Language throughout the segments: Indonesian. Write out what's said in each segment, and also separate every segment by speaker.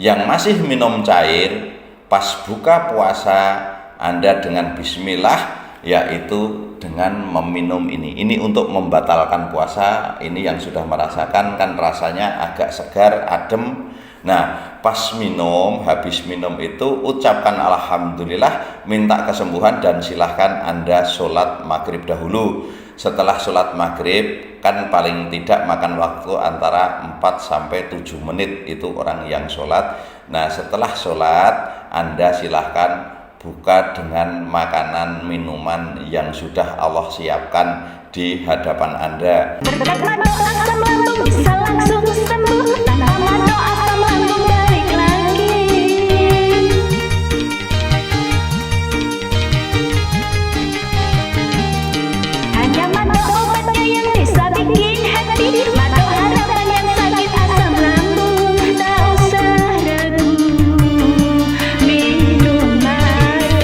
Speaker 1: Yang masih minum cair, pas buka puasa Anda dengan bismillah, yaitu dengan meminum ini. Ini untuk membatalkan puasa. Ini yang sudah merasakan kan rasanya agak segar, adem. Nah, pas minum, habis minum itu ucapkan alhamdulillah, minta kesembuhan, dan silahkan Anda sholat maghrib dahulu. Setelah sholat maghrib kan paling tidak makan waktu antara 4-7 menit itu orang yang sholat. Nah, setelah sholat Anda silahkan buka dengan makanan minuman yang sudah Allah siapkan di hadapan Anda.
Speaker 2: Berkat madu asam lambung bisa langsung sembuh, tanpa madu asam lambung balik lagi. Hanya madu obatnya yang bisa bikin happy, madu harapan yang sakit asam lambung, tak usah ragu, minum madu.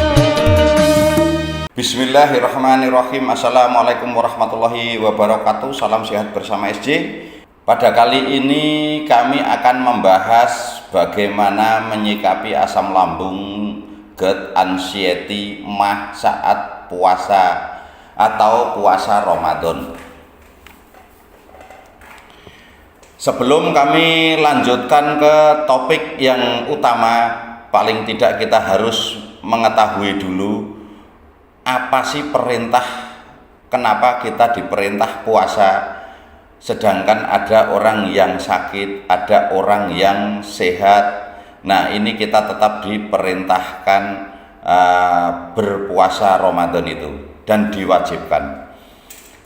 Speaker 1: Bismillahirrahmanirrahim. Assalamualaikum warahmatullahi wabarakatuh. Salam sehat bersama SJ. Pada kali ini kami akan membahas bagaimana menyikapi asam lambung, GERD, anxiety, MAH saat puasa atau puasa Ramadan. Sebelum kami lanjutkan ke topik yang utama, paling tidak kita harus mengetahui dulu apa sih perintah, kenapa kita diperintah puasa, sedangkan ada orang yang sakit, ada orang yang sehat. Nah, ini kita tetap diperintahkan berpuasa Ramadan itu dan diwajibkan.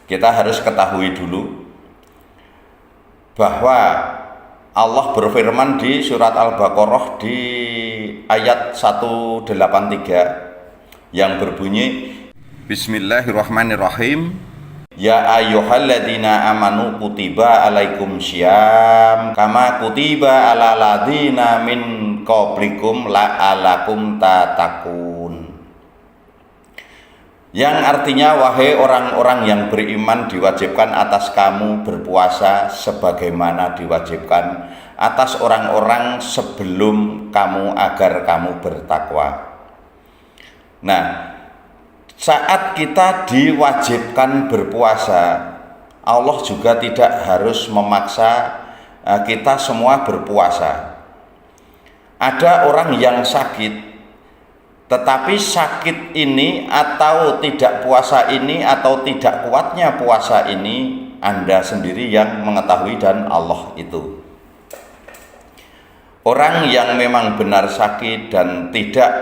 Speaker 1: Kita harus ketahui dulu bahwa Allah berfirman di surat Al-Baqarah di ayat 183 yang berbunyi, Bismillahirrahmanirrahim, Ya ayyuhalladzina amanu kutiba alaikum syiyam kama kutiba ala ladzina min qablikum la'alakum tatakun. Yang artinya, wahai orang-orang yang beriman, diwajibkan atas kamu berpuasa sebagaimana diwajibkan atas orang-orang sebelum kamu agar kamu bertakwa. Nah, saat kita diwajibkan berpuasa, Allah juga tidak harus memaksa kita semua berpuasa. Ada orang yang sakit, tetapi sakit ini atau tidak puasa ini atau tidak kuatnya puasa ini Anda sendiri yang mengetahui dan Allah itu. Orang yang memang benar sakit dan tidak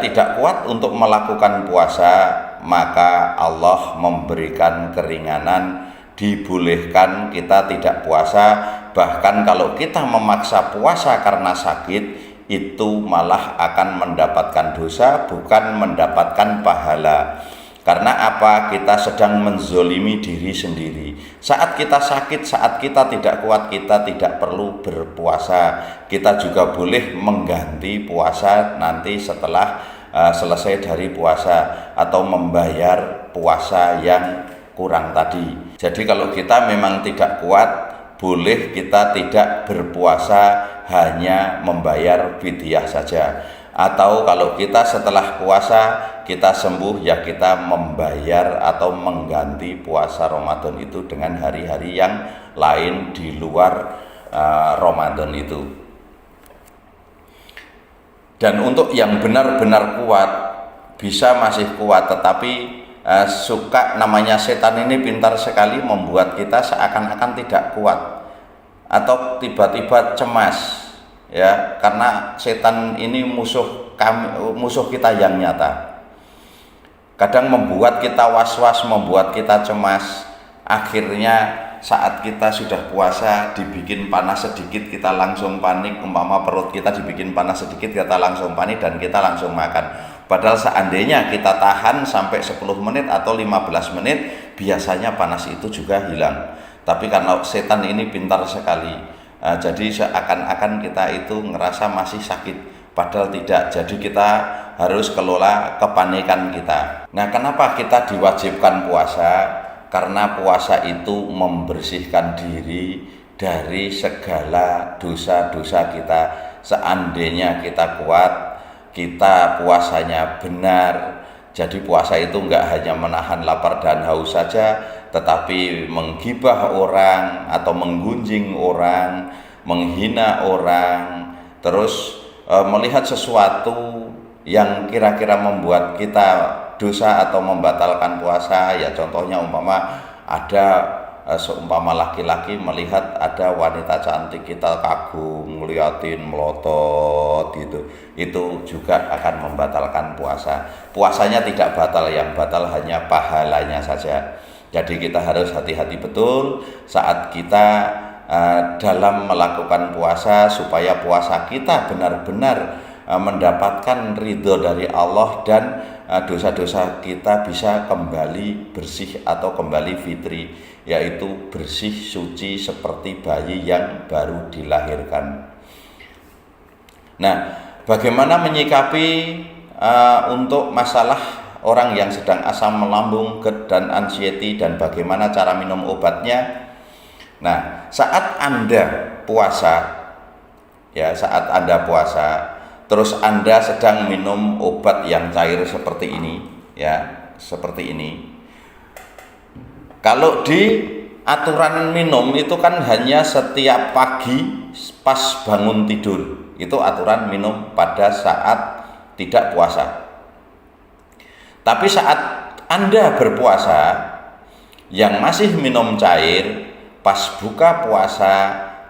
Speaker 1: tidak kuat untuk melakukan puasa, maka Allah memberikan keringanan, dibolehkan kita tidak puasa. Bahkan kalau kita memaksa puasa karena sakit, itu malah akan mendapatkan dosa, bukan mendapatkan pahala. Karena apa? Kita sedang menzolimi diri sendiri. Saat kita sakit, saat kita tidak kuat, kita tidak perlu berpuasa. Kita juga boleh mengganti puasa nanti setelah selesai dari puasa, atau membayar puasa yang kurang tadi. Jadi kalau kita memang tidak kuat, boleh kita tidak berpuasa, hanya membayar fidyah saja. Atau kalau kita setelah puasa kita sembuh, ya kita membayar atau mengganti puasa Ramadan itu dengan hari-hari yang lain di luar Ramadan itu. Dan untuk yang benar-benar kuat, bisa masih kuat, tetapi suka, namanya setan ini pintar sekali membuat kita seakan-akan tidak kuat atau tiba-tiba cemas, ya, karena setan ini musuh kita yang nyata. Kadang membuat kita was-was, membuat kita cemas. Akhirnya saat kita sudah puasa, dibikin panas sedikit kita langsung panik. Umpama perut kita dibikin panas sedikit kita langsung panik dan kita langsung makan. Padahal seandainya kita tahan sampai 10 menit atau 15 menit, biasanya panas itu juga hilang. Tapi karena setan ini pintar sekali, jadi seakan-akan kita itu ngerasa masih sakit, padahal tidak. Jadi kita harus kelola kepanikan kita. Nah, kenapa kita diwajibkan puasa? Karena puasa itu membersihkan diri dari segala dosa-dosa kita. Seandainya kita kuat, kita puasanya benar, jadi puasa itu enggak hanya menahan lapar dan haus saja, tetapi menggibah orang atau menggunjing orang, menghina orang, terus melihat sesuatu yang kira-kira membuat kita dosa atau membatalkan puasa. Ya contohnya umpama ada seumpama laki-laki melihat ada wanita cantik, kita kagum, ngeliatin, melotot gitu, itu juga akan membatalkan puasa. Puasanya tidak batal, yang batal hanya pahalanya saja. Jadi kita harus hati-hati betul saat kita dalam melakukan puasa, supaya puasa kita benar-benar mendapatkan ridho dari Allah dan dosa-dosa kita bisa kembali bersih atau kembali fitri, yaitu bersih suci seperti bayi yang baru dilahirkan. Nah, bagaimana menyikapi untuk masalah orang yang sedang asam lambung, GERD dan anxiety, dan bagaimana cara minum obatnya? Nah, saat Anda puasa, terus Anda sedang minum obat yang cair seperti ini, seperti ini. Kalau di aturan minum itu kan hanya setiap pagi pas bangun tidur, itu aturan minum pada saat tidak puasa. Tapi saat Anda berpuasa yang masih minum cair, pas buka puasa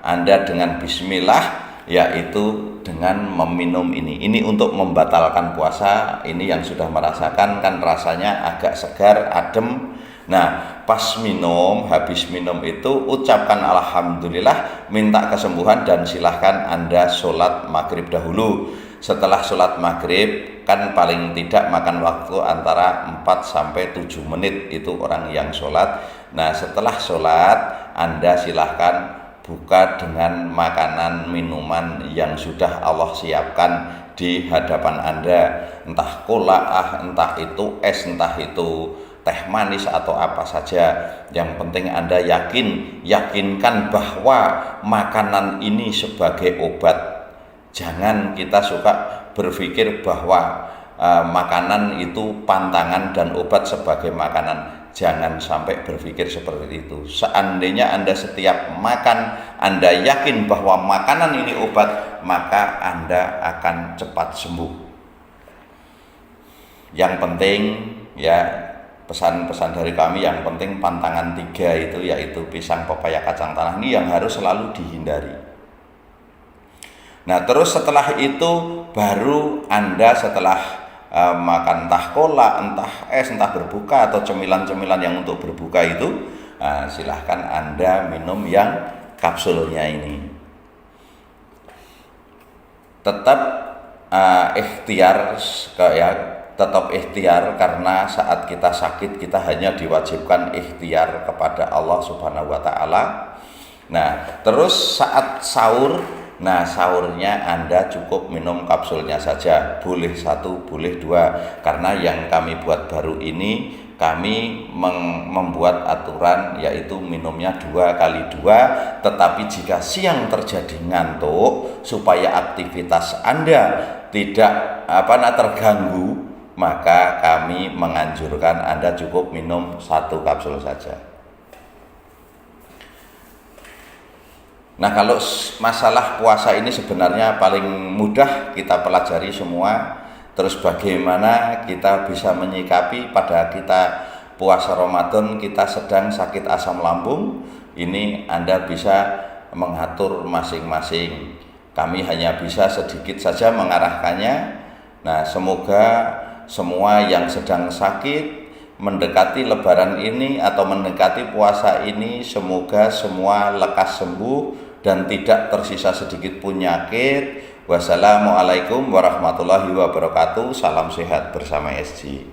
Speaker 1: Anda dengan bismillah, yaitu dengan meminum ini untuk membatalkan puasa. Ini yang sudah merasakan kan rasanya agak segar, adem. Nah, pas minum, habis minum itu ucapkan alhamdulillah, minta kesembuhan, dan silahkan Anda sholat maghrib dahulu. Setelah sholat maghrib kan paling tidak makan waktu antara 4-7 menit, itu orang yang sholat. Nah, setelah sholat Anda silahkan buka dengan makanan minuman yang sudah Allah siapkan di hadapan Anda, entah kolaah, entah itu es, entah itu teh manis atau apa saja. Yang penting Anda yakinkan bahwa makanan ini sebagai obat. Jangan kita suka berpikir bahwa makanan itu pantangan dan obat sebagai makanan. Jangan sampai berpikir seperti itu. Seandainya Anda setiap makan Anda yakin bahwa makanan ini obat, maka Anda akan cepat sembuh. Yang penting pesan-pesan dari kami, yang penting pantangan 3 itu, yaitu pisang, pepaya, kacang tanah, ini yang harus selalu dihindari. Nah, terus setelah itu baru Anda setelah makan entah cola, entah es, entah berbuka atau cemilan-cemilan yang untuk berbuka itu, silahkan Anda minum yang kapsulnya ini. Tetap tetap ikhtiar, karena saat kita sakit kita hanya diwajibkan ikhtiar kepada Allah Subhanahu wa taala. Nah, terus saat sahur, sahurnya Anda cukup minum kapsulnya saja, boleh 1, boleh 2, karena yang kami buat baru ini, kami membuat aturan yaitu minumnya 2x2. Tetapi jika siang terjadi ngantuk, supaya aktivitas Anda tidak terganggu, maka kami menganjurkan Anda cukup minum 1 kapsul saja. Nah, kalau masalah puasa ini sebenarnya paling mudah kita pelajari semua. Terus bagaimana kita bisa menyikapi pada kita puasa Ramadan, kita sedang sakit asam lambung, ini Anda bisa mengatur masing-masing. Kami hanya bisa sedikit saja mengarahkannya. Nah, semoga semua yang sedang sakit mendekati lebaran ini atau mendekati puasa ini, semoga semua lekas sembuh dan tidak tersisa sedikit pun penyakit. Wassalamualaikum warahmatullahi wabarakatuh. Salam sehat bersama SG.